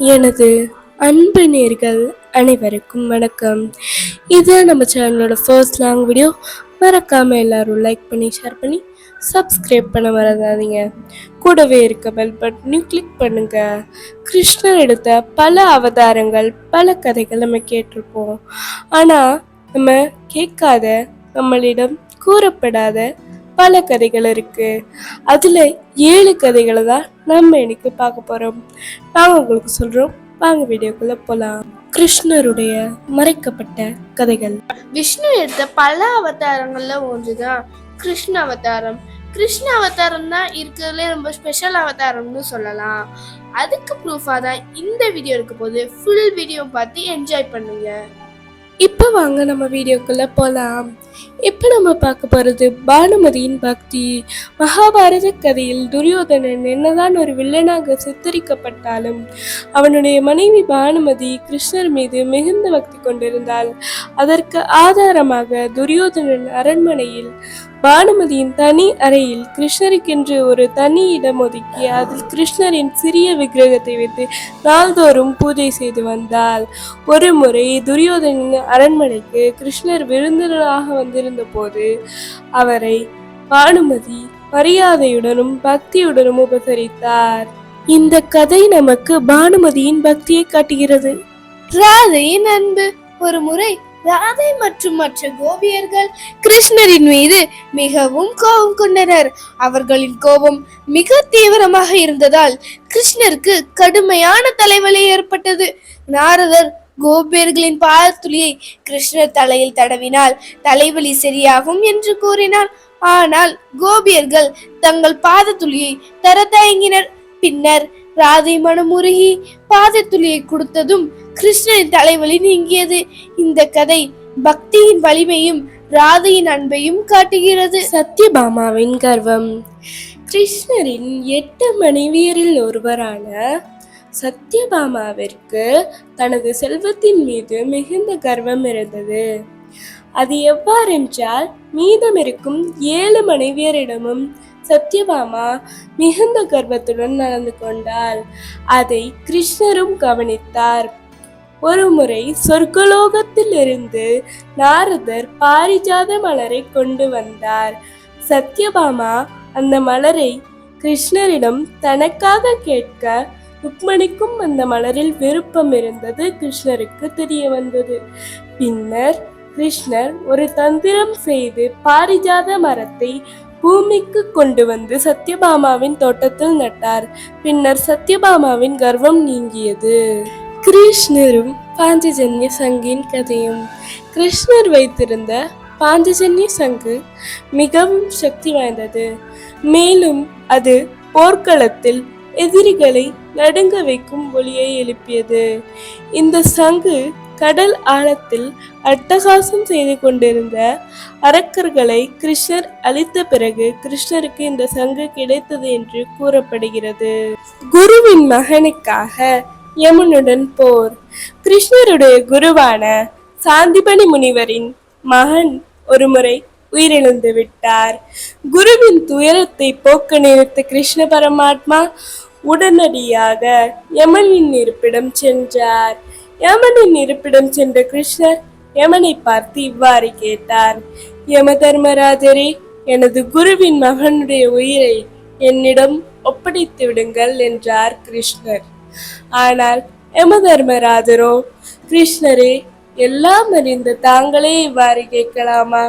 எனது அன்பு நேர்கள் அனைவருக்கும் வணக்கம். இதுதான் நம்ம சேனலோட ஃபர்ஸ்ட் லாங் வீடியோ. மறக்காமல் எல்லாரும் லைக் பண்ணி ஷேர் பண்ணி சப்ஸ்கிரைப் பண்ண மறந்துடாதீங்க. கூடவே இருக்க பெல் பட்டனையும் கிளிக் பண்ணுங்க. கிருஷ்ணர் எடுத்த பல அவதாரங்கள், பல கதைகள் நம்ம கேட்டிருப்போம். ஆனால் நம்ம கேட்காத, நம்மளிடம் கூறப்படாத பல கதைகள் இருக்கு. அதுல 7 கதைகளை தான் நம்ம இன்னைக்கு பார்க்க போறோம். நாங்க உங்களுக்கு சொல்றோம், வாங்க வீடியோக்குள்ள போலாம். கிருஷ்ணருடைய மறைக்கப்பட்ட கதைகள். விஷ்ணு எடுத்த பல அவதாரங்கள்ல ஒன்றுதான் கிருஷ்ண அவதாரம். கிருஷ்ண அவதாரம் தான் இருக்கிறதுல ரொம்ப ஸ்பெஷல் அவதாரம்னு சொல்லலாம். அதுக்கு ப்ரூஃபா தான் இந்த வீடியோ இருக்க போது. ஃபுல் வீடியோ பார்த்து என்ஜாய் பண்ணுங்க. இப்போ வாங்க நம்ம வீடியோக்குள்ள போலாம். இப்போ நம்ம பார்க்க போறது பானுமதியின் பக்தி. மகாபாரத கதையில் துரியோதனன் என்னதான் ஒரு வில்லனாக சித்தரிக்கப்பட்டாலும் அவனுடைய மனைவி பானுமதி கிருஷ்ணர் மீது மிகுந்த பக்தி கொண்டிருந்தாள். அதற்கு ஆதாரமாக துரியோதனன் அரண்மனையில் பானுமதியின் தனி அறையில் கிருஷ்ணருக்கென்று ஒரு தனி இடம் ஒதுக்கி அதில் கிருஷ்ணரின் சிறிய விக்கிரகத்தை வைத்து நாள்தோறும் பூஜை செய்து வந்தாள். ஒரு முறை துரியோதனின் அரண்மனைக்கு கிருஷ்ணர் விருந்தினராக வந்திருந்த போது அவரை பானுமதி மரியாதையுடனும் பக்தியுடனும் உபசரித்தார். இந்த கதை நமக்கு பானுமதியின் பக்தியை காட்டுகிறது. ராதையின் அன்பு. ஒரு முறை ராதை மற்றும் மற்ற கோபியர்கள் கிருஷ்ணரின் மீது மிகவும் கோபம் கொண்டனர். அவர்களின் கோபம் மிக தீவிரமாக இருந்ததால் கிருஷ்ணருக்கு கடுமையான தலைவலி ஏற்பட்டது. நாரதர் கோபியர்களின் பாதத்துளியை கிருஷ்ணர் தலையில் தடவினால் தலைவலி சரியாகும் என்று கூறினார். ஆனால் கோபியர்கள் தங்கள் பாதத்துளியை தர தயங்கினர். பின்னர் ராதை மனமுருகி பாதத்துளியை கொடுத்ததும் கிருஷ்ணரின் தலைவலி நீங்கியது. இந்த கதை பக்தியின் வலிமையும் ராதையின் அன்பையும் காட்டுகிறது. சத்யபாமாவின் கர்வம். கிருஷ்ணரின் 8 மனைவியரில் ஒருவரான சத்யபாமாவிற்கு தனது செல்வத்தின் மீது மிகுந்த கர்வம் இருந்தது. அது எவ்வாறென்றால், மீதம் இருக்கும் 7 மனைவியரிடமும் சத்யபாமா மிகுந்த கர்வத்துடன் நடந்து கொண்டாள். அதை கிருஷ்ணரும் கவனித்தார். ஒரு முறை சொர்க்கலோகத்தில் இருந்து நாரதர் பாரிஜாத மலரை கொண்டு வந்தார். சத்யபாமா அந்த மலரை கிருஷ்ணரிடம் தனக்காக கேட்க ருக்மணிக்கும் அந்த மலரில் விருப்பம் இருந்தது கிருஷ்ணருக்கு தெரிய வந்தது. பின்னர் கிருஷ்ணர் ஒரு தந்திரம் செய்து பாரிஜாத மரத்தை பூமிக்கு கொண்டு வந்து சத்யபாமாவின் தோட்டத்தில் நட்டார். பின்னர் சத்யபாமாவின் கர்வம் நீங்கியது. கிருஷ்ணரும் பாஞ்சஜன்ய சங்கின் கதையும். கிருஷ்ணர் வைத்திருந்த பாஞ்சஜன்ய சங்கு மிகவும் சக்தி வாய்ந்தது. மேலும் அது போர்க்களத்தில் எதிரிகளை நடுங்க வைக்கும் ஒலியை எழுப்பியது. இந்த சங்கு கடல் ஆழத்தில் அட்டகாசம் செய்து கொண்டிருந்த அரக்கர்களை கிருஷ்ணர் அழித்த பிறகு கிருஷ்ணருக்கு இந்த சங்கு கிடைத்தது என்று கூறப்படுகிறது. குருவின் மகனுக்காக யமனுடன் போர். கிருஷ்ணருடைய குருவான சாந்திபனி முனிவரின் மகன் ஒருமுறை உயிரிழந்து விட்டார். குருவின் துயரத்தை போக்க நினைத்த கிருஷ்ண பரமாத்மா உடனடியாக யமனின் இருப்பிடம் சென்றார். யமனின் இருப்பிடம் சென்ற கிருஷ்ணர் யமனை பார்த்து இவ்வாறு கேட்டார்: யம தர்மராஜரே, எனது குருவின் மகனுடைய உயிரை என்னிடம் ஒப்படைத்து விடுங்கள் என்றார் கிருஷ்ணர். ஆனால் யம தர்மராஜரோ, கிருஷ்ணரே, எல்லாம் அறிந்த தாங்களே இவ்வாறு கேட்கலாமா?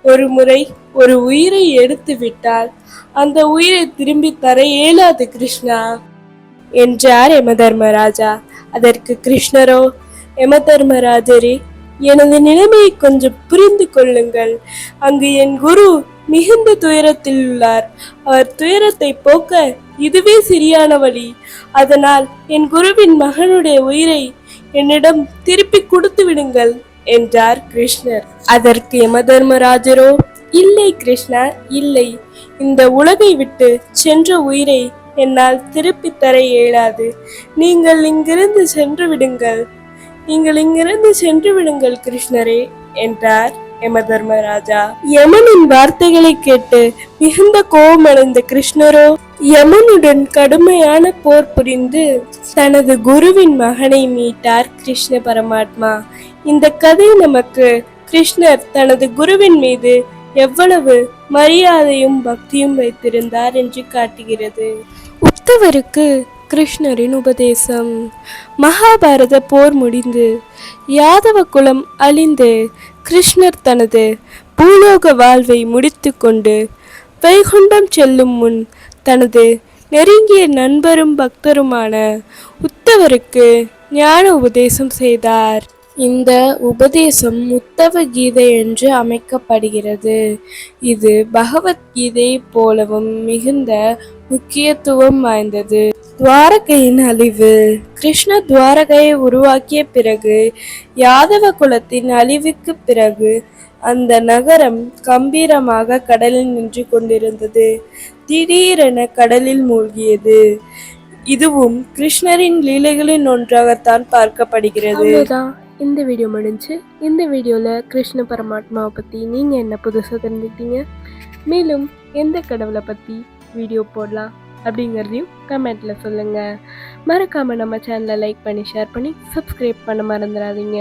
ஒரு முறை ஒரு உயிரை எடுத்து விட்டால் அந்த உயிரை திரும்பி தர இயலாது கிருஷ்ணா என்றார் யம தர்மராஜா. அதற்கு கிருஷ்ணரோ, யம தர்மராஜரே, எனது நிலைமையை கொஞ்சம் புரிந்து கொள்ளுங்கள். அங்கு என் குரு மிகுந்த துயரத்தில் உள்ளார். அவர் துயரத்தை போக்க இதுவே சரியான வழி. அதனால் என் குருவின் மகனுடைய உயிரை என்னிடம் திருப்பி கொடுத்து விடுங்கள் என்றார் கிருஷ்ணர். அதற்கு யம தர்மராஜரோ, இல்லை கிருஷ்ணா, இல்லை. இந்த உலகை விட்டு சென்ற உயிரை என்னால் திருப்பி தர இயலாது. நீங்கள் இங்கிருந்து சென்று விடுங்கள் கிருஷ்ணரே என்றார் யம தர்மராஜா. யமனின் வார்த்தைகளை கேட்டு மிகுந்த கோபமடைந்த கிருஷ்ணரோ, யமனுடன் கடுமையான போர் புரிந்து தனது குருவின் மகனை மீட்டார் கிருஷ்ண பரமாத்மா. இந்த கதை நமக்கு கிருஷ்ணர் தனது குருவின் மீது எவ்வளவு மரியாதையும் பக்தியும் வைத்திருந்தார் என்று காட்டுகிறது. உத்தவருக்கு கிருஷ்ணரின் உபதேசம். மகாபாரத போர் முடிந்து யாதவ குலம் அழிந்து கிருஷ்ணர் தனது பூலோக வாழ்வை முடித்துக்கொண்டு வைகுண்டம் செல்லும் முன் தனது நெருங்கிய நண்பரும் பக்தருமான உத்தவருக்கு ஞான உபதேசம் செய்தார். இந்த உபதேசம் உத்தவ கீதை என்று அமைக்கப்படுகிறது. இது பகவத்கீதையை போலவும் மிகுந்த முக்கியத்துவம் வாய்ந்தது. துவாரகையின் அழிவு. கிருஷ்ண துவாரகையை உருவாக்கிய பிறகு யாதவ குலத்தின் அழிவுக்கு பிறகு அந்த நகரம் கம்பீரமாக கடலில் நின்று கொண்டிருந்தது. திடீரென கடலில் மூழ்கியது. இதுவும் கிருஷ்ணரின் லீலைகளின் ஒன்றாகத்தான் பார்க்கப்படுகிறது. இந்த வீடியோ முடிஞ்சு. இந்த வீடியோவில் கிருஷ்ண பரமாத்மாவை பற்றி நீங்கள் என்ன புதுசாக தெரிஞ்சுக்கிட்டீங்க? மேலும் எந்த கடவுளை பற்றி வீடியோ போடலாம் அப்படிங்கிறதையும் கமெண்ட்டில் சொல்லுங்கள். மறக்காமல் நம்ம சேனலை லைக் பண்ணி ஷேர் பண்ணி சப்ஸ்கிரைப் பண்ண மறந்துடாதீங்க.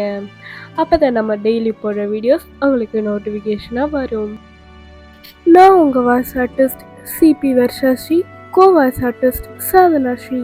அப்போ தான் நம்ம டெய்லி போடுற வீடியோஸ் உங்களுக்கு நோட்டிஃபிகேஷனாக வரும். நான் உங்கள் வாய்ஸ் ஆர்டிஸ்ட் சிபி வர்ஷாஸ்ரீ, கோ வாய்ஸ் ஆர்டிஸ்ட் சாதனா ஸ்ரீ.